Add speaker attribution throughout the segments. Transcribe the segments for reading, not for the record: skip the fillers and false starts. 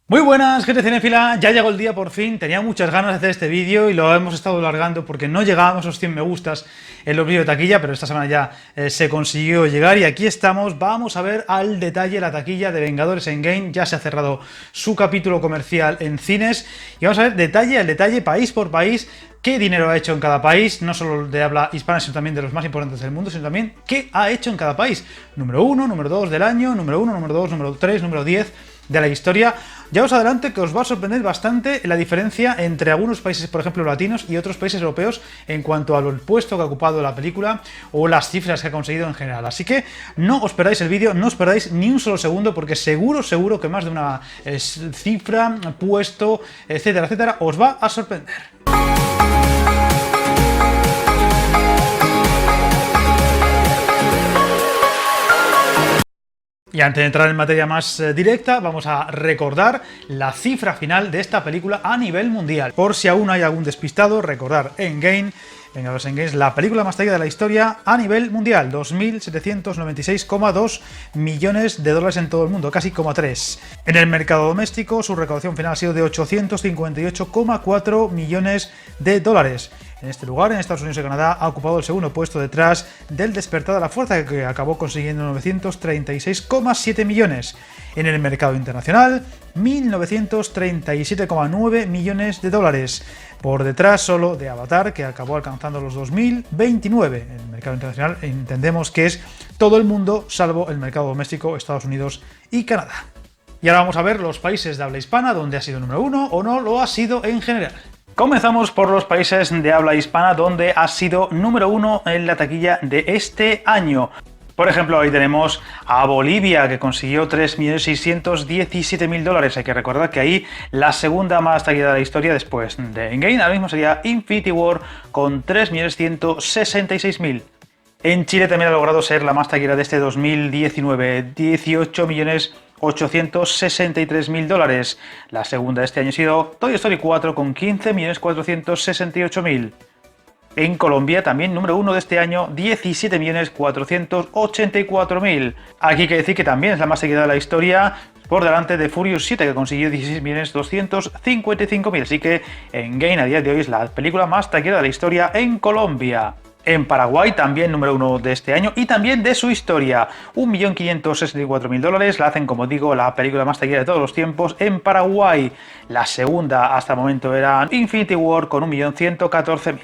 Speaker 1: Muy buenas, gente cinéfila, ya llegó el día por fin, tenía muchas ganas de hacer este vídeo y lo hemos estado alargando porque no llegábamos a los 100 me gustas en los vídeos de taquilla, pero esta semana ya se consiguió llegar y aquí estamos. Vamos a ver al detalle la taquilla de Vengadores Endgame. Ya se ha cerrado su capítulo comercial en cines y vamos a ver detalle al detalle, país por país, qué dinero ha hecho en cada país, no solo de habla hispana, sino también de los más importantes del mundo, sino también qué ha hecho en cada país. Número 1, número 2 del año, número 1, número 2, número 3, número 10 de la historia. Ya os adelanto que os va a sorprender bastante la diferencia entre algunos países, por ejemplo, latinos y otros países europeos en cuanto al puesto que ha ocupado la película o las cifras que ha conseguido en general. Así que no os perdáis el vídeo, no os perdáis ni un solo segundo, porque seguro que más de una cifra, puesto, etcétera, etcétera, os va a sorprender. Y antes de entrar en materia más directa, vamos a recordar la cifra final de esta película a nivel mundial. Por si aún hay algún despistado, recordar Endgame, Vengadores Endgame, la película más taquillera de la historia a nivel mundial, 2.796,2 millones de dólares en todo el mundo, casi 3. En el mercado doméstico, su recaudación final ha sido de 858,4 millones de dólares. En este lugar, en Estados Unidos y Canadá, ha ocupado el segundo puesto detrás del Despertar de la Fuerza, que acabó consiguiendo 936,7 millones. En el mercado internacional, 1.937,9 millones de dólares. Por detrás solo de Avatar, que acabó alcanzando los 2.029. En el mercado internacional entendemos que es todo el mundo, salvo el mercado doméstico, Estados Unidos y Canadá. Y ahora vamos a ver los países de habla hispana, donde ha sido número 1 o no lo ha sido en general. Comenzamos por los países de habla hispana, donde ha sido número 1 en la taquilla de este año. Por ejemplo, ahí tenemos a Bolivia, que consiguió 3.617.000 dólares. Hay que recordar que ahí la segunda más taquillera de la historia después de Endgame ahora mismo sería Infinity War con 3.166.000. En Chile también ha logrado ser la más taquillera de este 2019, 18.863.000 dólares. La segunda de este año ha sido Toy Story 4 con 15.468.000. En Colombia, también número 1 de este año, 17.484.000. Aquí hay que decir que también es la más seguida de la historia, por delante de Furious 7, que consiguió 16.255.000. Así que Endgame a día de hoy es la película más taquillera de la historia en Colombia. En Paraguay, también número 1 de este año y también de su historia, 1.564.000 dólares, la hacen, como digo, la película más taquillera de todos los tiempos en Paraguay. La segunda hasta el momento era Infinity War con 1.114.000.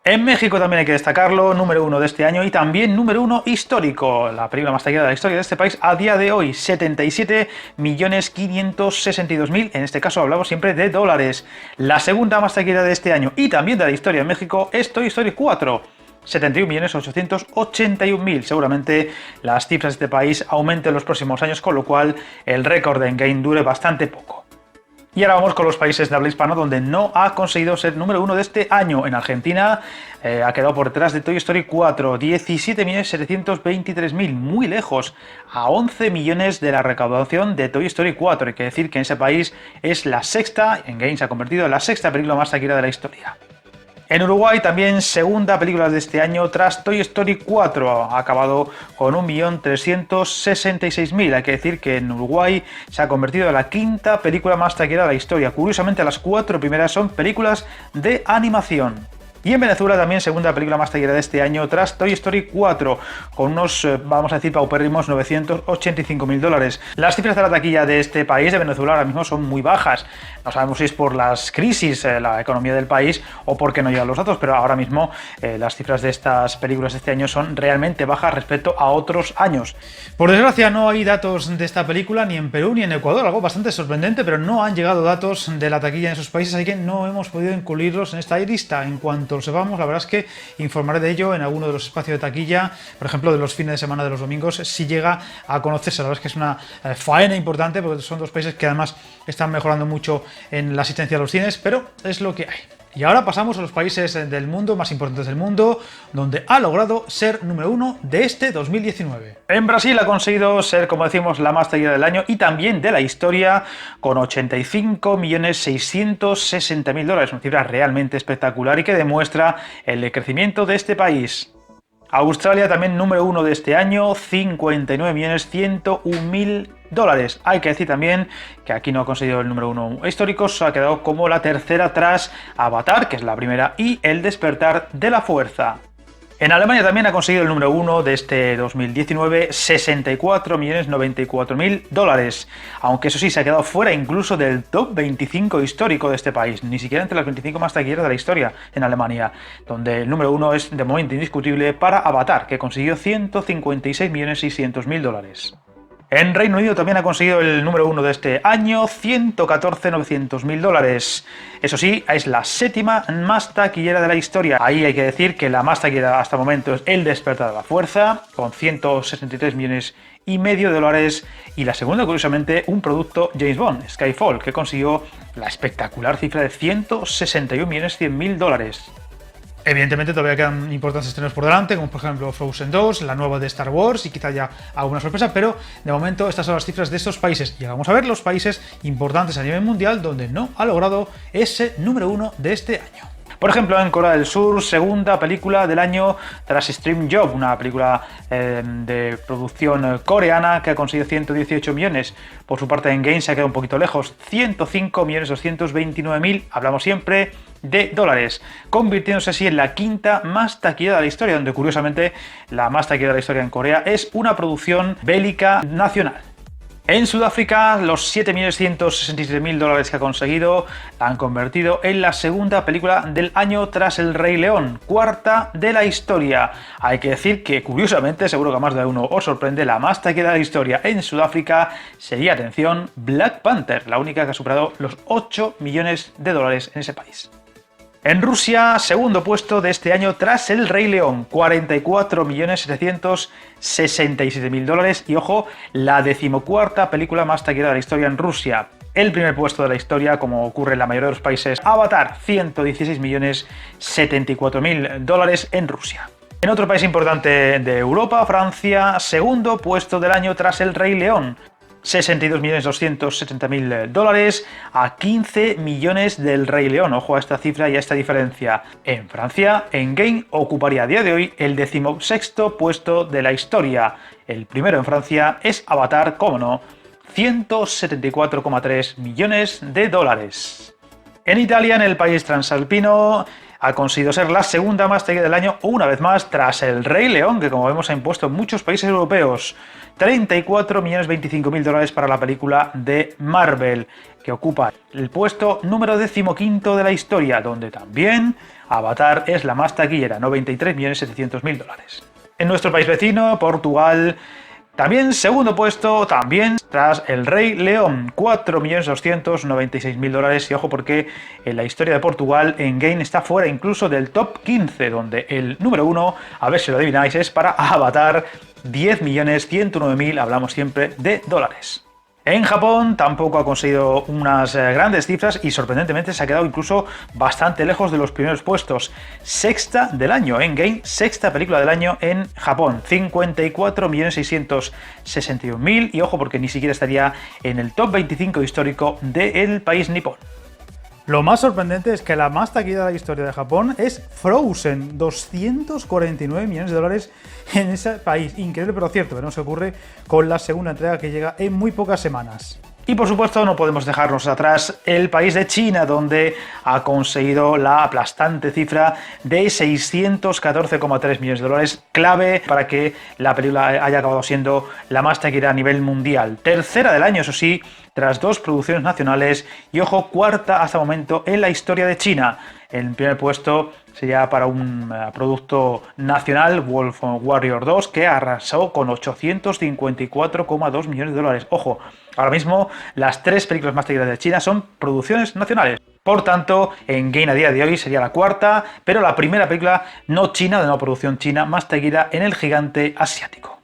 Speaker 1: En México también hay que destacarlo, número 1 de este año y también número 1 histórico, la película más taquillera de la historia de este país a día de hoy, 77.562.000, en este caso hablamos siempre de dólares. La segunda más taquillera de este año y también de la historia en México es Toy Story 4. 71.881.000. Seguramente las cifras de este país aumenten en los próximos años, con lo cual el récord de Endgame dure bastante poco. Y ahora vamos con los países de habla hispana donde no ha conseguido ser número 1 de este año. En Argentina ha quedado por detrás de Toy Story 4, 17.723.000, muy lejos, a 11 millones de la recaudación de Toy Story 4. Hay que decir que en ese país es la sexta, Endgame se ha convertido en la sexta película más taquillera de la historia. En Uruguay también segunda película de este año tras Toy Story 4, ha acabado con 1.366.000. Hay que decir que en Uruguay se ha convertido en la quinta película más taquillera de la historia. Curiosamente, las 4 primeras son películas de animación. Y en Venezuela también segunda película más taquillera de este año tras Toy Story 4, con unos, vamos a decir, paupérrimos 985.000 dólares. Las cifras de la taquilla de este país, de Venezuela, ahora mismo son muy bajas. No sabemos si es por las crisis, la economía del país, o porque no llegan los datos, pero ahora mismo las cifras de estas películas de este año son realmente bajas respecto a otros años. Por desgracia no hay datos de esta película ni en Perú ni en Ecuador, algo bastante sorprendente, pero no han llegado datos de la taquilla en esos países, así que no hemos podido incluirlos en esta lista. En cuanto lo sepamos, la verdad es que informaré de ello en alguno de los espacios de taquilla, por ejemplo de los fines de semana de los domingos, si llega a conocerse. La verdad es que es una faena importante, porque son dos países que además están mejorando mucho en la asistencia a los cines, pero es lo que hay. Y ahora pasamos a los países del mundo, más importantes del mundo, donde ha logrado ser número 1 de este 2019. En Brasil ha conseguido ser, como decimos, la más taquillera del año y también de la historia, con 85.660.000 dólares, una cifra realmente espectacular y que demuestra el crecimiento de este país. Australia también número 1 de este año, 59.101.000 dólares. Hay que decir también que aquí no ha conseguido el número 1 histórico, se ha quedado como la tercera tras Avatar, que es la primera, y El despertar de la fuerza. En Alemania también ha conseguido el número 1 de este 2019, 64.094.000 dólares, aunque eso sí, se ha quedado fuera incluso del top 25 histórico de este país, ni siquiera entre las 25 más taquilleras de la historia en Alemania, donde el número 1 es de momento indiscutible para Avatar, que consiguió 156.600.000 dólares. En Reino Unido también ha conseguido el número 1 de este año, 114.900.000 dólares. Eso sí, es la séptima más taquillera de la historia. Ahí hay que decir que la más taquillera hasta el momento es El despertar de la fuerza, con 163,5 millones de dólares. Y la segunda, curiosamente, un producto James Bond, Skyfall, que consiguió la espectacular cifra de 161.100.000 dólares. Evidentemente todavía quedan importantes estrenos por delante, como por ejemplo Frozen 2, la nueva de Star Wars y quizá ya alguna sorpresa, pero de momento estas son las cifras de estos países. Y vamos a ver los países importantes a nivel mundial donde no ha logrado ese número 1 de este año. Por ejemplo, en Corea del Sur, segunda película del año tras Stream Job, una película de producción coreana que ha conseguido 118 millones. Por su parte, en Game se ha quedado un poquito lejos, 105.229.000, hablamos siempre de dólares, convirtiéndose así en la quinta más taquillera de la historia, donde curiosamente la más taquillera de la historia en Corea es una producción bélica nacional. En Sudáfrica, los 7.167.000 dólares que ha conseguido la han convertido en la segunda película del año tras El Rey León, cuarta de la historia. Hay que decir que, curiosamente, seguro que a más de uno os sorprende, la más taquillera de la historia en Sudáfrica sería, atención, Black Panther, la única que ha superado los 8 millones de dólares en ese país. En Rusia, segundo puesto de este año tras El Rey León, 44.767.000 dólares y, ojo, la decimocuarta película más taquillera de la historia en Rusia. El primer puesto de la historia, como ocurre en la mayoría de los países, Avatar, 116.074.000 dólares en Rusia. En otro país importante de Europa, Francia, segundo puesto del año tras El Rey León, 62.270.000 dólares a 15 millones del Rey León. Ojo a esta cifra y a esta diferencia. En Francia, Endgame ocuparía a día de hoy el 16º puesto de la historia. El primero en Francia es Avatar, como no, 174,3 millones de dólares. En Italia, en el país transalpino, ha conseguido ser la segunda más taquillera del año, una vez más, tras El Rey León, que como vemos ha impuesto en muchos países europeos. 34.025.000 dólares para la película de Marvel, que ocupa el puesto número 15 de la historia, donde también Avatar es la más taquillera, 93.700.000 dólares. En nuestro país vecino, Portugal, también segundo puesto, también tras El Rey León, 4.296.000 dólares. Y ojo porque en la historia de Portugal, Endgame está fuera incluso del top 15, donde el número 1, a ver si lo adivináis, es para Avatar, 10.109.000, hablamos siempre de dólares. En Japón tampoco ha conseguido unas grandes cifras y sorprendentemente se ha quedado incluso bastante lejos de los primeros puestos. Sexta del año, Endgame, sexta película del año en Japón, 54.661.000 y ojo porque ni siquiera estaría en el top 25 histórico del país nipón. Lo más sorprendente es que la más taquillera de la historia de Japón es Frozen, 249 millones de dólares en ese país. Increíble, pero cierto, veremos qué ocurre con la segunda entrega que llega en muy pocas semanas. Y por supuesto no podemos dejarnos atrás el país de China, donde ha conseguido la aplastante cifra de 614,3 millones de dólares, clave para que la película haya acabado siendo la más taquillera a nivel mundial. Tercera del año, eso sí, tras dos producciones nacionales y, ojo, cuarta hasta el momento en la historia de China. El primer puesto sería para un producto nacional, Wolf Warrior 2, que arrasó con 854,2 millones de dólares. Ojo, ahora mismo las tres películas más taquilleras de China son producciones nacionales. Por tanto, Endgame a día de hoy sería la cuarta, pero la primera película no china, de no producción china, más taquillera en el gigante asiático.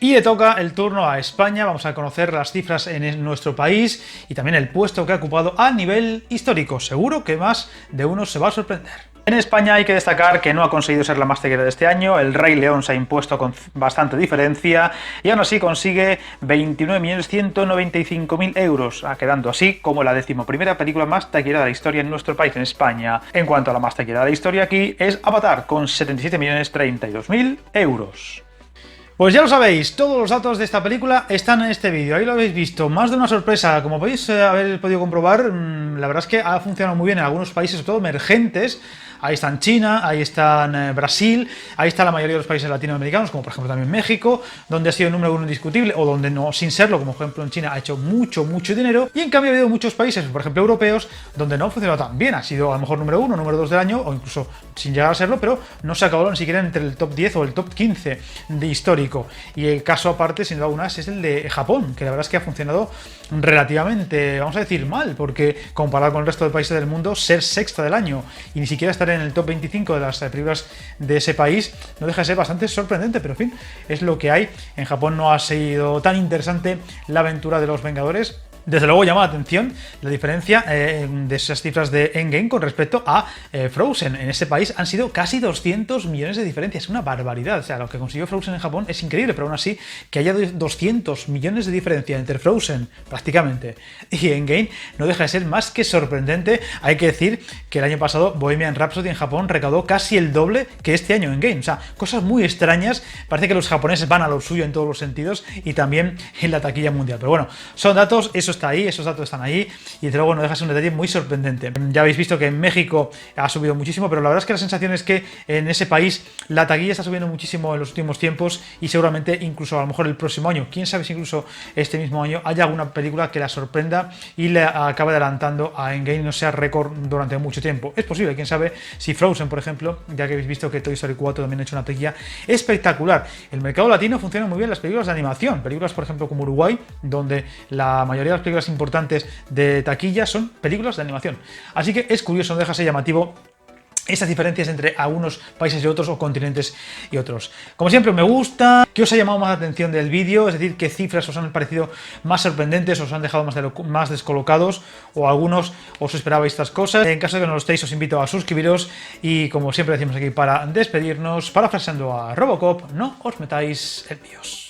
Speaker 1: Y le toca el turno a España. Vamos a conocer las cifras en nuestro país y también el puesto que ha ocupado a nivel histórico. Seguro que más de uno se va a sorprender. En España hay que destacar que no ha conseguido ser la más taquillera de este año, El Rey León se ha impuesto con bastante diferencia y aún así consigue 29.195.000 euros, quedando así como la 11ª película más taquillera de la historia en nuestro país, en España. En cuanto a la más taquillera de la historia aquí es Avatar, con 77.032.000 euros. Pues ya lo sabéis, todos los datos de esta película están en este vídeo, ahí lo habéis visto, más de una sorpresa, como podéis haber podido comprobar, la verdad es que ha funcionado muy bien en algunos países, sobre todo emergentes. Ahí están China, ahí están Brasil, ahí está la mayoría de los países latinoamericanos, como por ejemplo también México, donde ha sido el número 1 indiscutible, o donde no, sin serlo, como por ejemplo en China, ha hecho mucho dinero, y en cambio ha habido muchos países, por ejemplo europeos, donde no ha funcionado tan bien, ha sido a lo mejor número 1, número 2 del año, o incluso sin llegar a serlo, pero no se acabó ni siquiera entre el top 10 o el top 15 de histórico. Y el caso aparte, sin duda alguna, es el de Japón, que la verdad es que ha funcionado relativamente, vamos a decir, mal, porque comparado con el resto de países del mundo, ser sexta del año y ni siquiera estar en el top 25 de las películas de ese país no deja de ser bastante sorprendente, pero en fin, es lo que hay. En Japón no ha sido tan interesante la aventura de los Vengadores. Desde luego llama la atención la diferencia de esas cifras de Endgame con respecto a Frozen. En ese país han sido casi 200 millones de diferencia, es una barbaridad. O sea, lo que consiguió Frozen en Japón es increíble, pero aún así que haya 200 millones de diferencia entre Frozen prácticamente y Endgame no deja de ser más que sorprendente. Hay que decir que el año pasado Bohemian Rhapsody en Japón recaudó casi el doble que este año Endgame. O sea, cosas muy extrañas. Parece que los japoneses van a lo suyo en todos los sentidos y también en la taquilla mundial. Pero bueno, son datos, eso está ahí, esos datos están ahí y desde luego no deja de ser un detalle muy sorprendente. Ya habéis visto que en México ha subido muchísimo, pero la verdad es que la sensación es que en ese país la taquilla está subiendo muchísimo en los últimos tiempos y seguramente incluso a lo mejor el próximo año, quién sabe si incluso este mismo año haya alguna película que la sorprenda y le acabe adelantando a Endgame y no sea récord durante mucho tiempo. Es posible, quién sabe si Frozen, por ejemplo, ya que habéis visto que Toy Story 4 también ha hecho una taquilla espectacular. El mercado latino funciona muy bien las películas de animación, películas por ejemplo como Uruguay, donde la mayoría de las películas importantes de taquilla son películas de animación. Así que es curioso, no deja de ser llamativo esas diferencias entre algunos países y otros o continentes y otros. Como siempre, me gusta. ¿Qué os ha llamado más la atención del vídeo? Es decir, ¿qué cifras os han parecido más sorprendentes, os han dejado más descolocados o algunos os esperabais estas cosas? En caso de que no lo estéis, os invito a suscribiros y como siempre decimos aquí para despedirnos, parafraseando a Robocop, no os metáis en líos.